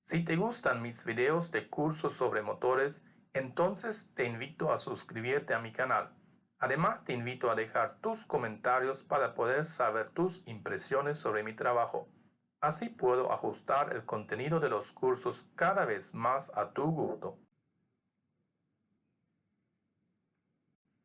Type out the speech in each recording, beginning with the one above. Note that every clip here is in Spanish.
Si te gustan mis videos de cursos sobre motores, entonces te invito a suscribirte a mi canal. Además, te invito a dejar tus comentarios para poder saber tus impresiones sobre mi trabajo. Así puedo ajustar el contenido de los cursos cada vez más a tu gusto.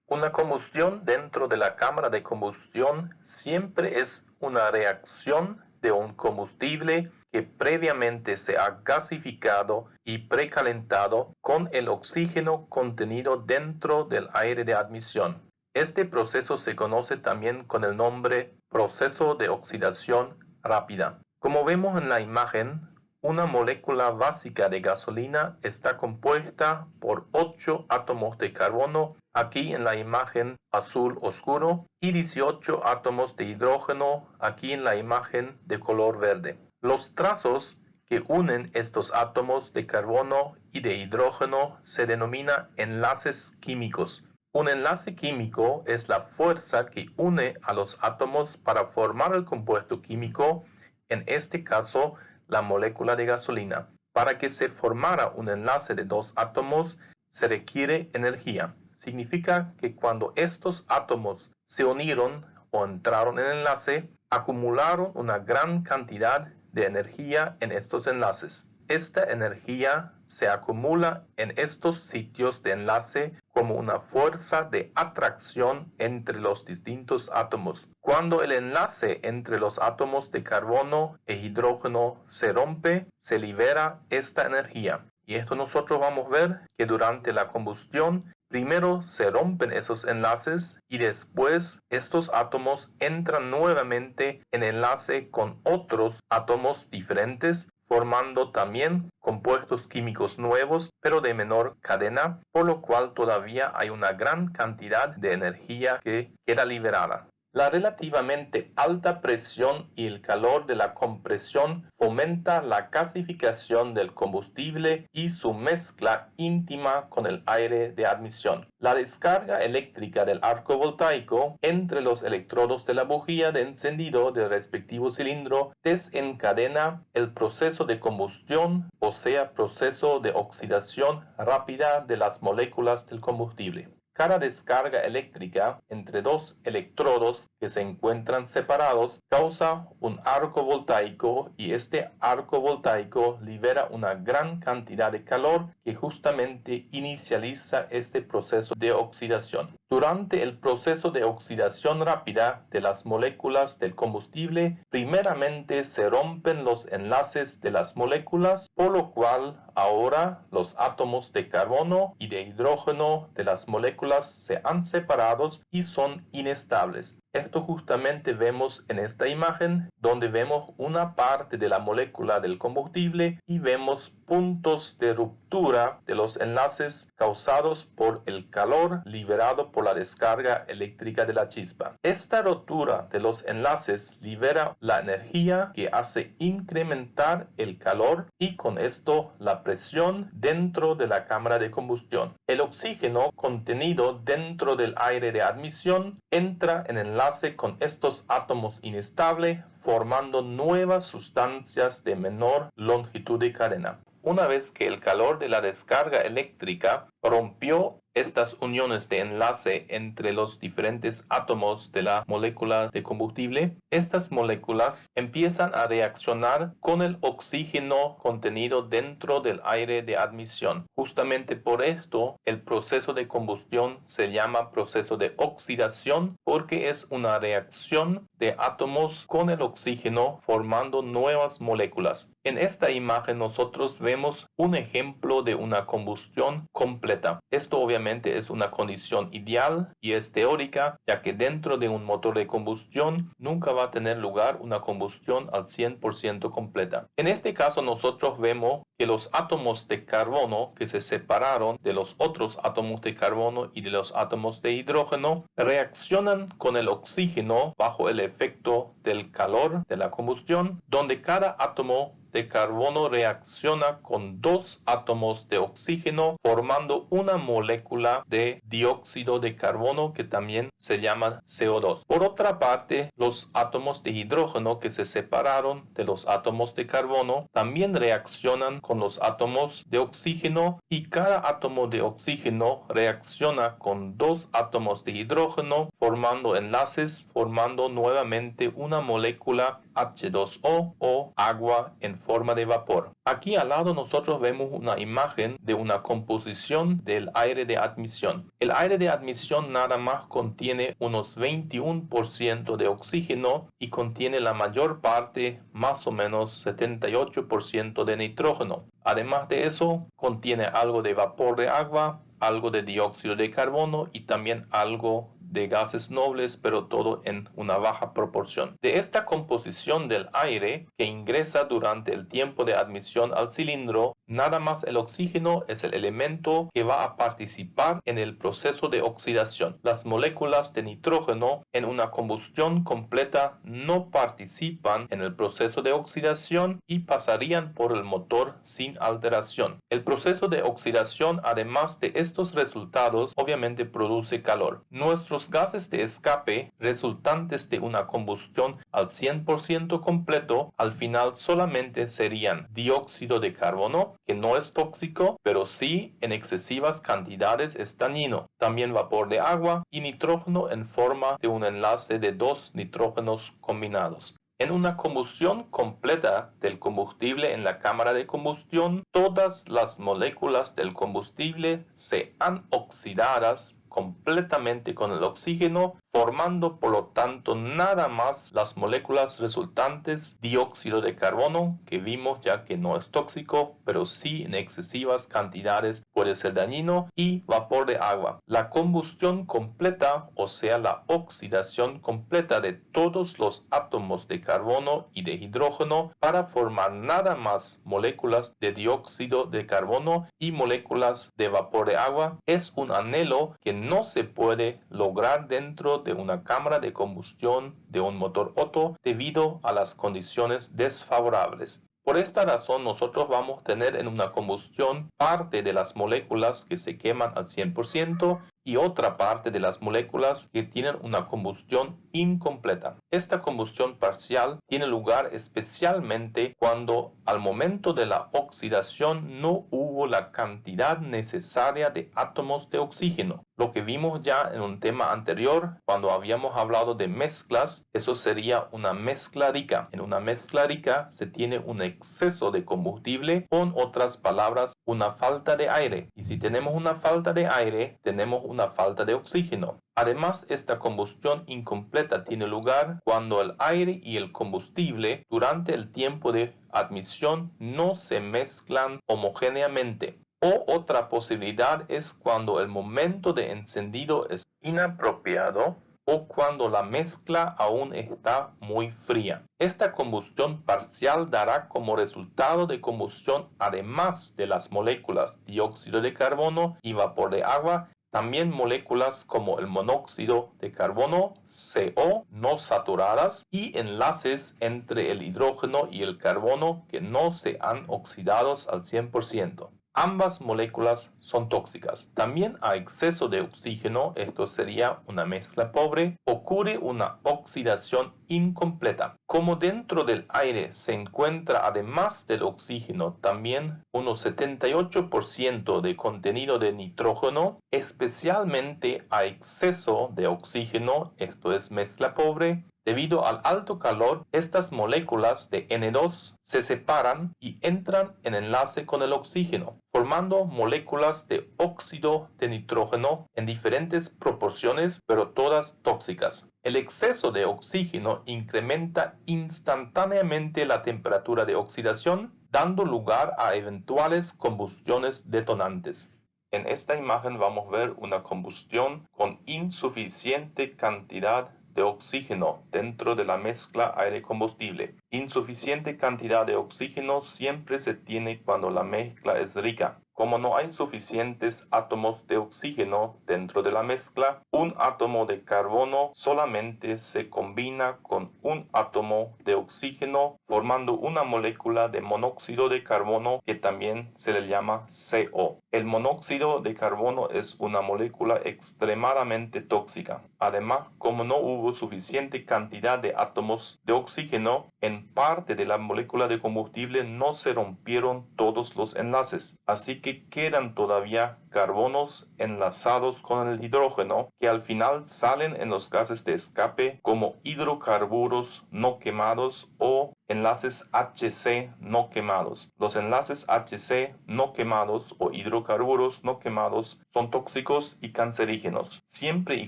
Una combustión dentro de la cámara de combustión siempre es una reacción de un combustible que previamente se ha gasificado y precalentado con el oxígeno contenido dentro del aire de admisión. Este proceso se conoce también con el nombre proceso de oxidación rápida. Como vemos en la imagen, una molécula básica de gasolina está compuesta por 8 átomos de carbono, aquí en la imagen azul oscuro, y 18 átomos de hidrógeno, aquí en la imagen de color verde. Los trazos que unen estos átomos de carbono y de hidrógeno se denominan enlaces químicos. Un enlace químico es la fuerza que une a los átomos para formar el compuesto químico, en este caso la molécula de gasolina. Para que se formara un enlace de dos átomos se requiere energía. Significa que cuando estos átomos se unieron o entraron en el enlace, acumularon una gran cantidad de energía en estos enlaces. Esta energía se acumula en estos sitios de enlace como una fuerza de atracción entre los distintos átomos. Cuando el enlace entre los átomos de carbono e hidrógeno se rompe, se libera esta energía. Y esto nosotros vamos a ver que durante la combustión primero se rompen esos enlaces y después estos átomos entran nuevamente en enlace con otros átomos diferentes, formando también compuestos químicos nuevos, pero de menor cadena, por lo cual todavía hay una gran cantidad de energía que queda liberada. La relativamente alta presión y el calor de la compresión fomenta la gasificación del combustible y su mezcla íntima con el aire de admisión. La descarga eléctrica del arco voltaico entre los electrodos de la bujía de encendido del respectivo cilindro desencadena el proceso de combustión, o sea, proceso de oxidación rápida de las moléculas del combustible. Cada descarga eléctrica entre dos electrodos que se encuentran separados causa un arco voltaico y este arco voltaico libera una gran cantidad de calor que justamente inicializa este proceso de oxidación. Durante el proceso de oxidación rápida de las moléculas del combustible, primeramente se rompen los enlaces de las moléculas, por lo cual ahora los átomos de carbono y de hidrógeno de las moléculas se han separado y son inestables. Esto justamente vemos en esta imagen, donde vemos una parte de la molécula del combustible y vemos puntos de ruptura de los enlaces causados por el calor liberado por la descarga eléctrica de la chispa. Esta rotura de los enlaces libera la energía que hace incrementar el calor y con esto la presión dentro de la cámara de combustión. El oxígeno contenido dentro del aire de admisión entra en enlace con estos átomos inestables, formando nuevas sustancias de menor longitud de cadena. Una vez que el calor de la descarga eléctrica rompió estas uniones de enlace entre los diferentes átomos de la molécula de combustible, estas moléculas empiezan a reaccionar con el oxígeno contenido dentro del aire de admisión. Justamente por esto, el proceso de combustión se llama proceso de oxidación, porque es una reacción de átomos con el oxígeno formando nuevas moléculas. En esta imagen nosotros vemos un ejemplo de una combustión completa. Esto obviamente es una condición ideal y es teórica, ya que dentro de un motor de combustión nunca va a tener lugar una combustión al 100% completa. En este caso nosotros vemos que los átomos de carbono que se separaron de los otros átomos de carbono y de los átomos de hidrógeno reaccionan con el oxígeno bajo el efecto del calor de la combustión, donde cada átomo de carbono reacciona con dos átomos de oxígeno formando una molécula de dióxido de carbono que también se llama CO2. Por otra parte, los átomos de hidrógeno que se separaron de los átomos de carbono también reaccionan con los átomos de oxígeno y cada átomo de oxígeno reacciona con dos átomos de hidrógeno formando enlaces, formando nuevamente una molécula H2O o agua en forma de vapor. Aquí al lado nosotros vemos una imagen de una composición del aire de admisión. El aire de admisión nada más contiene unos 21% de oxígeno y contiene la mayor parte, más o menos 78% de nitrógeno. Además de eso, contiene algo de vapor de agua, algo de dióxido de carbono y también algo de gases nobles, pero todo en una baja proporción. De esta composición del aire que ingresa durante el tiempo de admisión al cilindro, nada más el oxígeno es el elemento que va a participar en el proceso de oxidación. Las moléculas de nitrógeno en una combustión completa no participan en el proceso de oxidación y pasarían por el motor sin alteración. El proceso de oxidación, además de estos resultados, obviamente produce calor. Nuestros gases de escape resultantes de una combustión al 100% completo al final solamente serían dióxido de carbono, que no es tóxico, pero sí en excesivas cantidades es dañino. También vapor de agua y nitrógeno en forma de un enlace de dos nitrógenos combinados. En una combustión completa del combustible en la cámara de combustión, todas las moléculas del combustible se han oxidadas completamente con el oxígeno, formando por lo tanto nada más las moléculas resultantes dióxido de carbono, que vimos ya que no es tóxico, pero sí en excesivas cantidades puede ser dañino, y vapor de agua. La combustión completa, o sea la oxidación completa de todos los átomos de carbono y de hidrógeno para formar nada más moléculas de dióxido de carbono y moléculas de vapor de agua, es un anhelo que no se puede lograr dentro de una cámara de combustión de un motor Otto debido a las condiciones desfavorables. Por esta razón nosotros vamos a tener en una combustión parte de las moléculas que se queman al 100% y otra parte de las moléculas que tienen una combustión incompleta. Esta combustión parcial tiene lugar especialmente cuando al momento de la oxidación no hubo la cantidad necesaria de átomos de oxígeno. Lo que vimos ya en un tema anterior, cuando habíamos hablado de mezclas, eso sería una mezcla rica. En una mezcla rica se tiene un exceso de combustible, con otras palabras, una falta de aire. Y si tenemos una falta de aire, tenemos una falta de oxígeno. Además, esta combustión incompleta tiene lugar cuando el aire y el combustible durante el tiempo de admisión no se mezclan homogéneamente. O otra posibilidad es cuando el momento de encendido es inapropiado o cuando la mezcla aún está muy fría. Esta combustión parcial dará como resultado de combustión, además de las moléculas dióxido de carbono y vapor de agua, también moléculas como el monóxido de carbono, CO, no saturadas, y enlaces entre el hidrógeno y el carbono que no se han oxidado al 100%. Ambas moléculas son tóxicas. También a exceso de oxígeno, esto sería una mezcla pobre, ocurre una oxidación incompleta. Como dentro del aire se encuentra además del oxígeno también unos 78% de contenido de nitrógeno, especialmente a exceso de oxígeno, esto es mezcla pobre, debido al alto calor, estas moléculas de N2 se separan y entran en enlace con el oxígeno, formando moléculas de óxido de nitrógeno en diferentes proporciones, pero todas tóxicas. El exceso de oxígeno incrementa instantáneamente la temperatura de oxidación, dando lugar a eventuales combustiones detonantes. En esta imagen vamos a ver una combustión con insuficiente cantidad de oxígeno dentro de la mezcla aire-combustible. Insuficiente cantidad de oxígeno siempre se tiene cuando la mezcla es rica. Como no hay suficientes átomos de oxígeno dentro de la mezcla, un átomo de carbono solamente se combina con un átomo de oxígeno formando una molécula de monóxido de carbono que también se le llama CO. El monóxido de carbono es una molécula extremadamente tóxica. Además, como no hubo suficiente cantidad de átomos de oxígeno, en parte de la molécula de combustible no se rompieron todos los enlaces, así que quedan todavía carbonos enlazados con el hidrógeno que al final salen en los gases de escape como hidrocarburos no quemados o enlaces HC no quemados. Los enlaces HC no quemados o hidrocarburos no quemados son tóxicos y cancerígenos. Siempre y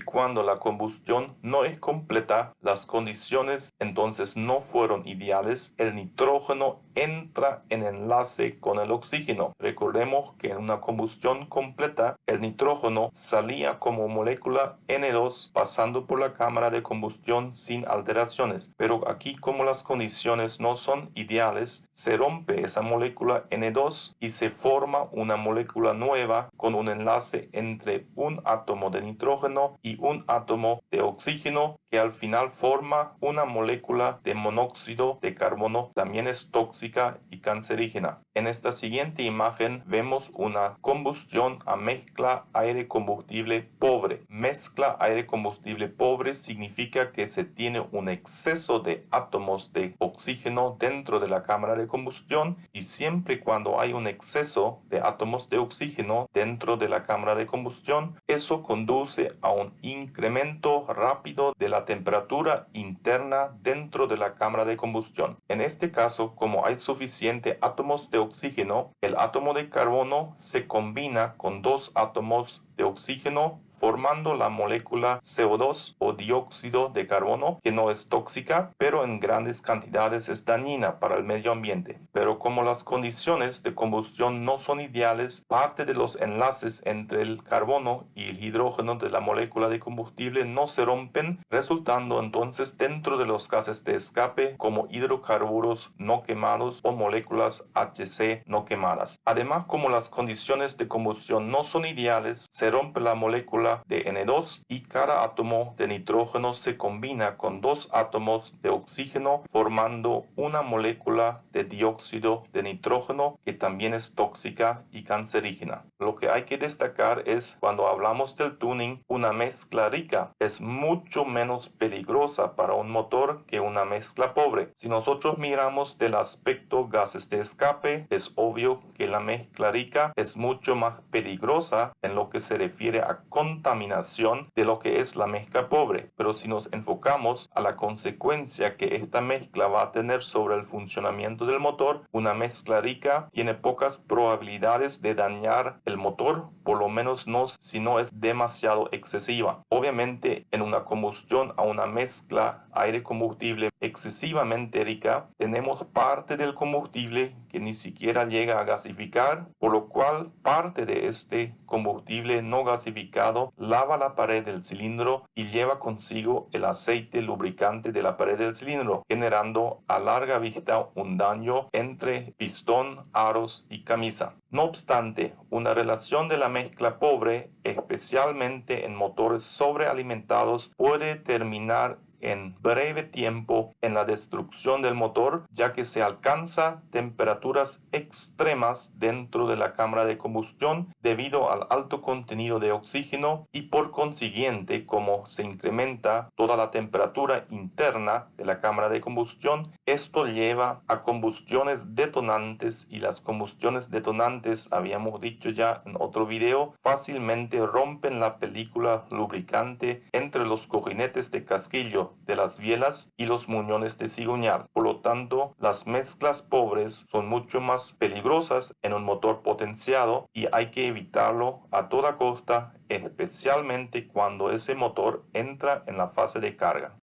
cuando la combustión no es completa, las condiciones entonces no fueron ideales, el nitrógeno entra en enlace con el oxígeno. Recordemos que en una combustión completa, el nitrógeno salía como molécula N2 pasando por la cámara de combustión sin alteraciones. Pero aquí, como las condiciones no son ideales, se rompe esa molécula N2 y se forma una molécula nueva con un enlace entre un átomo de nitrógeno y un átomo de oxígeno que al final forma una molécula de monóxido de carbono, también es tóxica y cancerígena. En esta siguiente imagen vemos una combustión a mezcla aire-combustible pobre. Mezcla aire-combustible pobre significa que se tiene un exceso de átomos de oxígeno dentro de la cámara de combustión y siempre cuando hay un exceso de átomos de oxígeno dentro de la cámara de combustión, eso conduce a un incremento rápido de la temperatura interna dentro de la cámara de combustión. En este caso, como hay suficiente átomos de oxígeno, el átomo de carbono se combina con dos átomos de oxígeno formando la molécula CO2 o dióxido de carbono, que no es tóxica, pero en grandes cantidades es dañina para el medio ambiente. Pero como las condiciones de combustión no son ideales, parte de los enlaces entre el carbono y el hidrógeno de la molécula de combustible no se rompen, resultando entonces dentro de los gases de escape como hidrocarburos no quemados o moléculas HC no quemadas. Además, como las condiciones de combustión no son ideales, se rompe la molécula de N2 y cada átomo de nitrógeno se combina con dos átomos de oxígeno formando una molécula de dióxido de nitrógeno que también es tóxica y cancerígena. Lo que hay que destacar es cuando hablamos del tuning, una mezcla rica es mucho menos peligrosa para un motor que una mezcla pobre. Si nosotros miramos del aspecto gases de escape, es obvio que la mezcla rica es mucho más peligrosa en lo que se refiere a contaminación de lo que es la mezcla pobre. Pero si nos enfocamos a la consecuencia que esta mezcla va a tener sobre el funcionamiento del motor, una mezcla rica tiene pocas probabilidades de dañar el motor, por lo menos no si no es demasiado excesiva. Obviamente, en una combustión a una mezcla aire-combustible excesivamente rica, tenemos parte del combustible que ni siquiera llega a gasificar, por lo cual parte de este combustible no gasificado lava la pared del cilindro y lleva consigo el aceite lubricante de la pared del cilindro, generando a larga vista un daño entre pistón, aros y camisa. No obstante, una relación de la mezcla pobre, especialmente en motores sobrealimentados, puede terminar en breve tiempo en la destrucción del motor, ya que se alcanza temperaturas extremas dentro de la cámara de combustión debido al alto contenido de oxígeno y por consiguiente, como se incrementa toda la temperatura interna de la cámara de combustión, esto lleva a combustiones detonantes y las combustiones detonantes, habíamos dicho ya en otro video, fácilmente rompen la película lubricante entre los cojinetes de casquillo de las bielas y los muñones de cigüeñal. Por lo tanto, las mezclas pobres son mucho más peligrosas en un motor potenciado y hay que evitarlo a toda costa, especialmente cuando ese motor entra en la fase de carga.